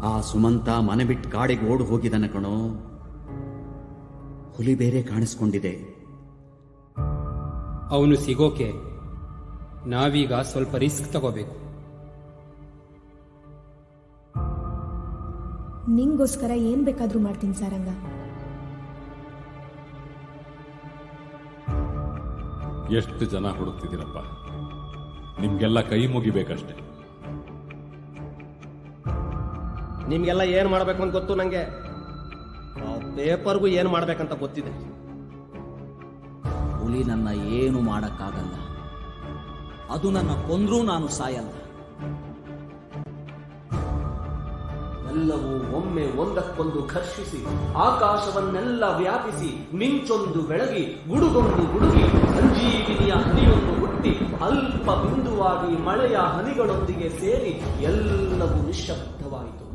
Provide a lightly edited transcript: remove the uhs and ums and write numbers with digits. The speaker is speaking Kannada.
ಆ ಸುಮಂತ ಮನೆ ಬಿಟ್ಟು ಕಾಡಿಗೆ ಓಡಿ ಹೋಗಿದನ ಕಣೋ. ಹುಲಿ ಬೇರೆ ಕಾಣಿಸ್ಕೊಂಡಿದೆ. ಅವನು ಸಿಗೋಕೆ ನಾವೀಗ ಸ್ವಲ್ಪ ರಿಸ್ಕ್ ತಗೋಬೇಕು. ನಿಂಗೋಸ್ಕರ ಏನ್ ಬೇಕಾದ್ರೂ ಮಾಡ್ತೀನಿ ಸಾರಂಗ. ಎಷ್ಟು ಜನ ಹುಡುಕ್ತಿದ್ದೀರಪ್ಪ, ನಿಮ್ಗೆಲ್ಲ ಕೈ ಮುಗಿಬೇಕಷ್ಟೆ. ನಿಮ್ಗೆಲ್ಲ ಏನ್ ಮಾಡ್ಬೇಕು ಅಂತ ಗೊತ್ತು ನಂಗೆ. ಪೇಪರ್ಗೂ ಏನ್ ಮಾಡ್ಬೇಕಂತ ಗೊತ್ತಿದೆ. ಹುಲಿ ನನ್ನ ಏನು ಮಾಡಕ್ಕಾಗಲ್ಲ. ಅದು ನನ್ನ ಕೊಂದ್ರೂ ನಾನು ಸಾಯಲ್ಲ. ಎಲ್ಲವೂ ಒಮ್ಮೆ ಒಂದಕ್ಕೊಂದು ಘರ್ಷಿಸಿ ಆಕಾಶವನ್ನೆಲ್ಲ ವ್ಯಾಪಿಸಿ ಮಿಂಚೊಂದು ಬೆಳಗಿ ಗುಡುಗೊಂದು ಗುಡುಗಿ ಸಂಜೀವಿನಿಯ ಹನಿಯೊಂದು ಹುಟ್ಟಿ ಅಲ್ಪ ಬಿಂದುವಾಗಿ ಮಳೆಯ ಹನಿಗಳೊಂದಿಗೆ ಸೇರಿ ಎಲ್ಲವೂ ನಿಶ್ಶಬ್ದವಾಯಿತು.